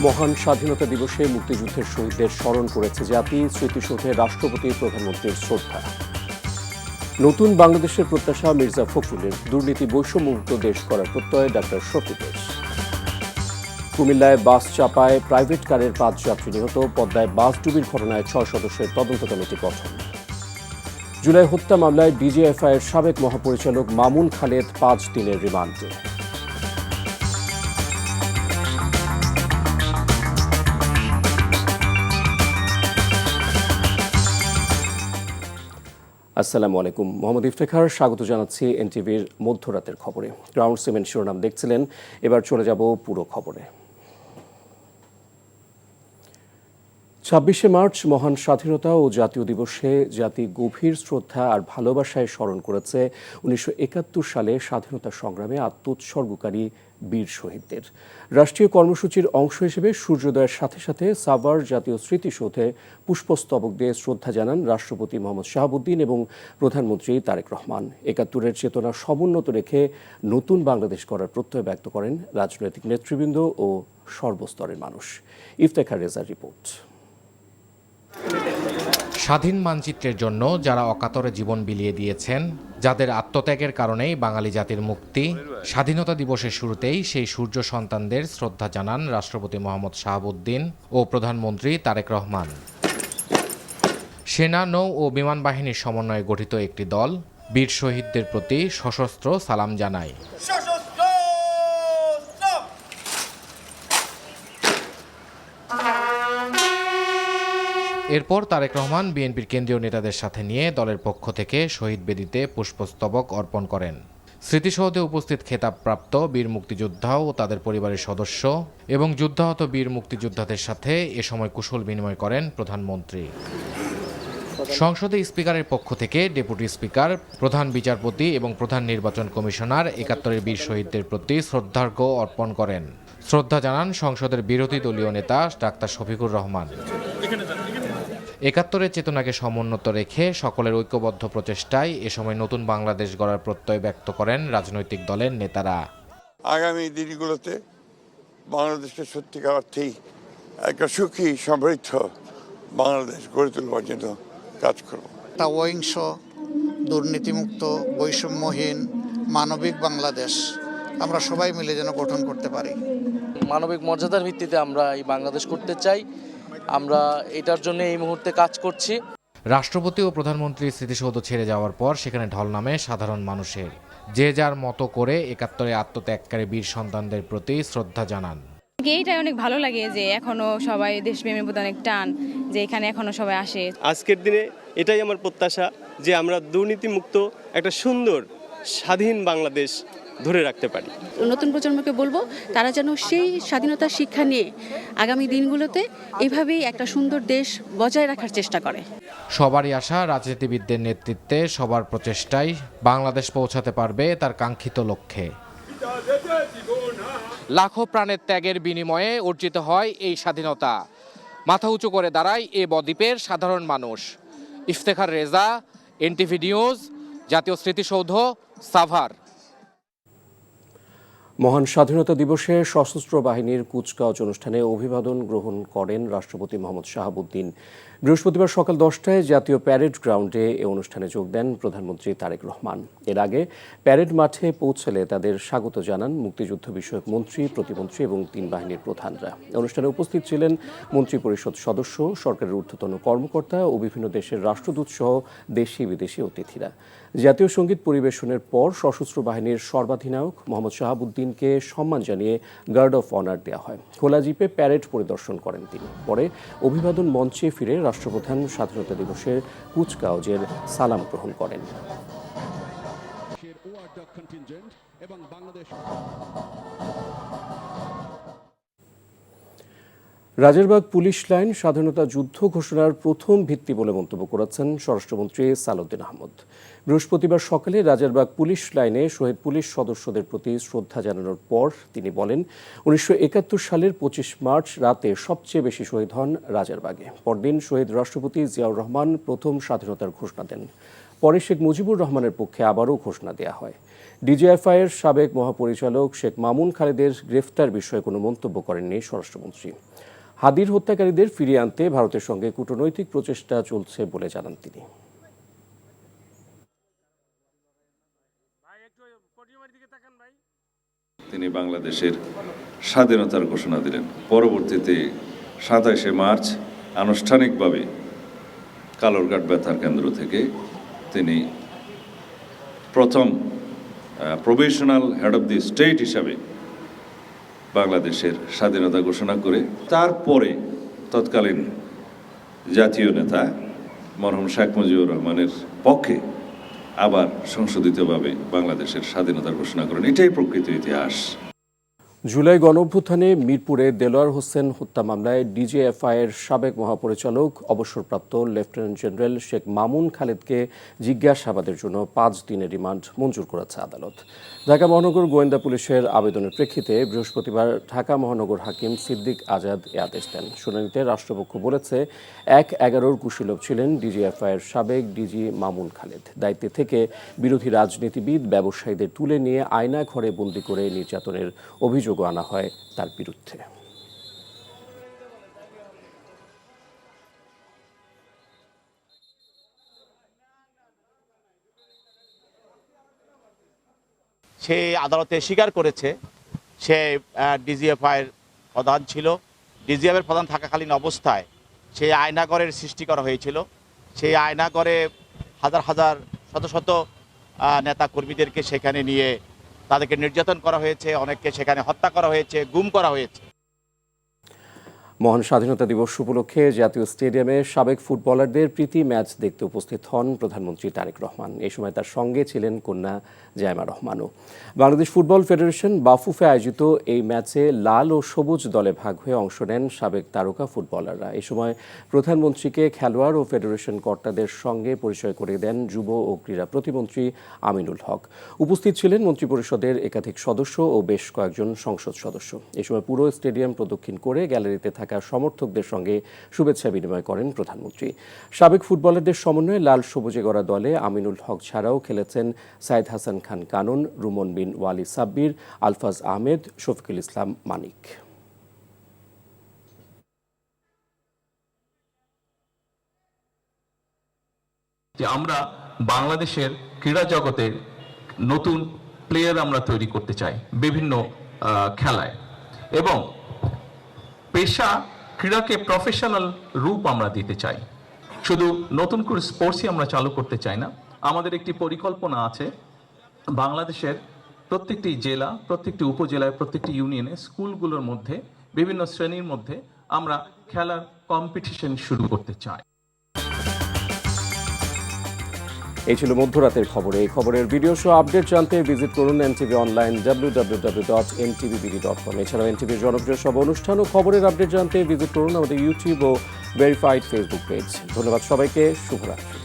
মহান স্বাধীনতা দিবসে মুক্তিযুদ্ধের শহীদদের স্মরণ করেছে জাতি। স্মৃতিসৌধে রাষ্ট্রপতি প্রধানমন্ত্রীর শ্রদ্ধা। নতুন বাংলাদেশের প্রত্যাশা মির্জা ফখরুলের, দুর্নীতি বৈষম্যমুক্ত দেশ করার প্রত্যয় ডাক্তার শফিকের। কুমিল্লায় বাস চাপায় প্রাইভেট কারের 5 যাত্রী নিহত। পদ্মায় বাস ডুবির ঘটনায় 6 সদস্যের তদন্ত কমিটি গঠন। জুলাই হত্যা মামলায় ডিজিএফআইয়ের সাবেক মহাপরিচালক মামুন খালেদ 5 দিনের রিমান্ডে। আসসালামু আলাইকুম, মোহাম্মদ ইফতেখার স্বাগত জানাচ্ছি এনটিভির মধ্যরাতের খবরে। গ্রাউন্ড সিমেন্ট শিরোনাম দেখছিলেন, এবার চলে যাব পুরো খবরে। 26শে মার্চ মহান স্বাধীনতা ও জাতীয় দিবসে জাতি গভীর শ্রদ্ধা আর ভালোবাসায় স্মরণ করেছে 1971 সালে স্বাধীনতা সংগ্রামে আত্মোৎসর্গকারী বীর শহীদদের। রাষ্ট্রীয় কর্মসূচির অংশ হিসেবে সূর্যোদয়ের সাথে সাথে সাভার জাতীয় স্মৃতিসৌধে পুষ্পস্তবক দিয়ে শ্রদ্ধা জানান রাষ্ট্রপতি মোহাম্মদ শাহাবুদ্দিন এবং প্রধানমন্ত্রী তারেক রহমান। 71-এর চেতনা সমুন্নত রেখে নতুন বাংলাদেশ গড়ার প্রত্যয় ব্যক্ত করেন রাজনৈতিক নেতৃবৃন্দ ও সর্বস্তরের মানুষ। ইফতেখার রেজার রিপোর্ট। স্বাধীন মানচিত্রের জন্য যারা অকাতরে জীবন বিলিয়ে দিয়েছেন, যাদের আত্মত্যাগের কারণেই বাঙালি জাতির মুক্তি, স্বাধীনতা দিবসের শুরুতেই সেই সূর্য সন্তানদের শ্রদ্ধা জানান রাষ্ট্রপতি মোহাম্মদ শাহাবুদ্দিন ও প্রধানমন্ত্রী তারেক রহমান। সেনা, নৌ ও বিমান বাহিনীর সমন্বয়ে গঠিত একটি দল বীর শহীদদের প্রতি সশস্ত্র সালাম জানায়। এরপর তারেক রহমান বিএনপির কেন্দ্রীয় নেতাদের সাথে নিয়ে দলের পক্ষ থেকে শহীদ বেদিতে পুষ্পস্তবক অর্পণ করেন। স্মৃতিসৌধে উপস্থিত খেতাবপ্রাপ্ত বীর মুক্তিযোদ্ধা ও তাদের পরিবারের সদস্য এবং যুদ্ধাহত বীর মুক্তিযোদ্ধাদের সাথে এ সময় কুশল বিনিময় করেন প্রধানমন্ত্রী। সংসদে স্পিকারের পক্ষ থেকে ডেপুটি স্পিকার, প্রধান বিচারপতি এবং প্রধান নির্বাচন কমিশনার 71-এর বীর শহীদদের প্রতি শ্রদ্ধার্ঘ্য অর্পণ করেন। শ্রদ্ধা জানান সংসদের বিরোধী দলীয় নেতা ডাক্তার শফিকুর রহমান। 71-এর চেতনাকে সমুন্নত রেখে সকলের ঐক্যবদ্ধ প্রচেষ্টায় এ সময় নতুন বাংলাদেশ গড়ার প্রত্যয় ব্যক্ত করেন রাজনৈতিক দলের নেতারা। আগামী দিনগুলোতে বাংলাদেশকে সত্যিকার অর্থেই একটা সুখী সমৃদ্ধ বাংলাদেশ গড়ে তুলবার জন্য কাজ করব। একটা অহিংস, দুর্নীতিমুক্ত, বৈষম্যহীন, মানবিক বাংলাদেশ আমরা সবাই মিলে যেন গঠন করতে পারি। মানবিক মর্যাদার ভিত্তিতে আমরা এই বাংলাদেশ করতে চাই। আমরা এটার জন্য এই মুহূর্তে কাজ করছি। রাষ্ট্রপতি ও প্রধানমন্ত্রী স্মৃতিসৌধ ছেড়ে যাওয়ার পর সেখানে ঢল নামে সাধারণ মানুষের। যে যার মতো করে 71-এ আত্মত্যাগকারী বীর সন্তানদের প্রতি শ্রদ্ধা জানান। এইটাই অনেক ভালো লাগে যে এখনো সবাই দেশপ্রেমের প্রতি অনেক টান, যে এখানে এখনো সবাই আসে। আজকের দিনে এটাই আমার প্রত্যাশা যে আমরা দুর্নীতিমুক্ত একটা সুন্দর স্বাধীন বাংলাদেশ ধরে রাখতে পারি। নতুন প্রজন্মকে বলবো তারা যেন সেই স্বাধীনতার শিক্ষা নিয়ে আগামী দিনগুলোতে এভাবেই একটা সুন্দর দেশ বজায় রাখার চেষ্টা করে। সবারই আশা রাজনীতিবিদদের নেতৃত্বে সবার প্রচেষ্টায় বাংলাদেশ পৌঁছাতে পারবে তার কাঙ্ক্ষিত লক্ষ্যে। লাখো প্রাণের ত্যাগের বিনিময়ে অর্জিত হয় এই স্বাধীনতা। মাথা উঁচু করে দাঁড়ায় এ বদ্বীপের সাধারণ মানুষ। ইফতেখার রেজা, এনটিভি নিউজ, জাতীয় স্মৃতিসৌধ, সাভার। মহান স্বাধীনতা দিবসে সশস্ত্র বাহিনীর কুচকাওয়াজ অনুষ্ঠানে অভিবাদন গ্রহণ করেন রাষ্ট্রপতি মোহাম্মদ শাহাবুদ্দিন। বৃহস্পতিবার সকাল 10টায় জাতীয় প্যারেড গ্রাউন্ডে এ অনুষ্ঠানে যোগ দেন প্রধানমন্ত্রী তারেক রহমান। এর আগে প্যারেড মাঠে পৌঁছলে তাদের স্বাগত জানান মুক্তিযুদ্ধ বিষয়ক মন্ত্রী, প্রতিমন্ত্রী এবং 3 বাহিনীর প্রধানরা। অনুষ্ঠানে উপস্থিত ছিলেন মন্ত্রিপরিষদ সদস্য, সরকারের ঊর্ধ্বতন কর্মকর্তা ও বিভিন্ন দেশের রাষ্ট্রদূত সহ দেশি বিদেশি অতিথিরা। জাতীয় সঙ্গীত পরিবেশনের পর সশস্ত্র বাহিনীর সর্বাধিনায়ক মোহাম্মদ শাহাবুদ্দিনকে সম্মান জানিয়ে গার্ড অফ অনার দেওয়া হয়। খোলা জিপে প্যারেড পরিদর্শন করেন তিনি। পরে অভিবাদন মঞ্চে ফিরে রাষ্ট্রপ্রধান স্বাধীনতা দিবসের কুচকাওয়াজের সালাম গ্রহণ করেন। রাজারবাগ পুলিশ লাইন স্বাধীনতা যুদ্ধ ঘোষণার প্রথম ভিত্তি বলে মন্তব্য করেছেন স্বরাষ্ট্রমন্ত্রী সালাউদ্দিন আহমদ। বৃহস্পতিবার সকালে রাজারবাগ পুলিশ লাইনে শহীদ পুলিশ সদস্যদের প্রতি শ্রদ্ধা জানানোর পর তিনি বলেন, 1971 সালের 25 মার্চ রাতে সবচেয়ে বেশি শহীদ হন রাজারবাগে। পরদিন শহীদ রাষ্ট্রপতি জিয়াউর রহমান প্রথম স্বাধীনতার ঘোষণা দেন। পরে শেখ মুজিবুর রহমানের পক্ষে আবারও ঘোষণা দেওয়া হয়। ডিজিএফআইয়ের সাবেক মহাপরিচালক শেখ মামুন খালেদের গ্রেফতার বিষয়ে কোনো মন্তব্য করেননি স্বরাষ্ট্রমন্ত্রী। হাদির হত্যাকারীদের ফিরিয়ে আনতে ভারতের সঙ্গে কূটনৈতিক প্রচেষ্টা চলছে বলে জানান তিনি। তিনি বাংলাদেশের স্বাধীনতার ঘোষণা দিলেন। পরবর্তীতে 27শে মার্চ আনুষ্ঠানিকভাবে কালুরঘাট বেতার কেন্দ্র থেকে তিনি প্রথম provisional head of the state হিসাবে বাংলাদেশের স্বাধীনতা ঘোষণা করে তারপরে তৎকালীন জাতীয় নেতা মরহুম শেখ মুজিবুর রহমানের পক্ষে আবার সংশোধিতভাবে বাংলাদেশের স্বাধীনতার ঘোষণা করেন। এটাই প্রকৃত ইতিহাস। জুলাই গণঅভ্যুত্থানে মিরপুরে দেলোয়ার হোসেন হত্যা মামলায় ডিজিএফআইয়ের সাবেক মহাপরিচালক অবসরপ্রাপ্ত লেফটেন্যান্ট জেনারেল শেখ মামুন খালেদকে জিজ্ঞাসাবাদের জন্য 5 দিনের রিমান্ড মঞ্জুর করেছে আদালত। ঢাকা মহানগর গোয়েন্দা পুলিশের আবেদনের প্রেক্ষিতে বৃহস্পতিবার ঢাকা মহানগর হাকিম সিদ্দিক আজাদ এ আদেশ দেন। শুনানিতে রাষ্ট্রপক্ষ বলেছে 1/11 কুশীলব ছিলেন ডিজিএফআইয়ের সাবেক ডিজি মামুন খালেদ। দায়িত্বে থেকে বিরোধী রাজনীতিবিদ ব্যবসায়ীদের তুলে নিয়ে আয়না ঘরে বন্দী করে নির্যাতনের অভিযোগ আনা হয় তার বিরুদ্ধে। সে আদালতে স্বীকার করেছে সে ডিজিএফআইয়ের প্রধান ছিল। ডিজিএফআইয়ের প্রধান থাকাকালীন অবস্থায় সেই আয়নাগরের সৃষ্টি করা হয়েছিল। সেই আয়নাগরে হাজার হাজার শত শত নেতা কর্মীদেরকে সেখানে নিয়ে তাদেরকে নির্যাতন করা হয়েছে, অনেককে সেখানে হত্যা করা হয়েছে, গুম করা হয়েছে। মহান স্বাধীনতা দিবস উপলক্ষে জাতীয় স্টেডিয়ামে সাবেক ফুটবলারদের প্রীতি ম্যাচ দেখতে উপস্থিত হন প্রধানমন্ত্রী তারেক রহমান। এই সময় তার সঙ্গে ছিলেন কন্যা জাইমা রহমানও। বাংলাদেশ ফুটবল ফেডারেশন বাফুফে আয়োজিত এই ম্যাচে লাল ও সবুজ দলে ভাগ হয়ে অংশ নেন সাবেক তারকা ফুটবলাররা। এই সময় প্রধানমন্ত্রীকে খেলোয়াড় ও ফেডারেশন কর্তাদের সঙ্গে পরিচয় করিয়ে দেন যুব ও ক্রীড়া প্রতিমন্ত্রী আমিনুল হক। উপস্থিত ছিলেন মন্ত্রিপরিষদের একাধিক সদস্য ও বেশ কয়েকজন সংসদ সদস্য। এই সময় পুরো স্টেডিয়াম প্রদক্ষিণ করে গ্যালারিতে থাকা সমর্থকদের সঙ্গে শুভেচ্ছা বিনিময় করেন প্রধানমন্ত্রী। সাবেক ফুটবলারদের সমন্বয়ে লাল সবুজে গড়া দলে আমিনুল হক ছাড়াও খেলেছেন সাইদ হাসান খান কানন, রুমন বিন ওয়ালি সাব্বির, আলফাজ আহমেদ, শফিকুল ইসলাম মানিক। যে আমরা বাংলাদেশের ক্রীড়া জগতের নতুন প্লেয়ার আমরা তৈরি করতে চাই বিভিন্ন খেলায়, এবং পেশা ক্রীড়াকে প্রফেশনাল রূপ আমরা দিতে চাই। শুধু নতুন করে স্পোর্টসই আমরা চালু করতে চাই না, আমাদের একটি পরিকল্পনা আছে বাংলাদেশের প্রত্যেকটি জেলা, প্রত্যেকটি উপজেলায়, প্রত্যেকটি ইউনিয়নে, স্কুলগুলোর মধ্যে, বিভিন্ন শ্রেণীর মধ্যে আমরা খেলার কম্পিটিশন শুরু করতে চাই। এই ছিল মধ্যরাতের খবর। এই খবরের ভিডিও শো আপডেট জানতে ভিজিট করুন এনটিভি অনলাইন www.ntvbd.com। এছাড়াও এনটিভির জনপ্রিয় সব অনুষ্ঠান ও খবরের আপডেট জানতে ভিজিট করুন আমাদের ইউটিউব ও ভেরিফাইড ফেসবুক পেজ। ধন্যবাদ সবাইকে, শুভরাত্রি।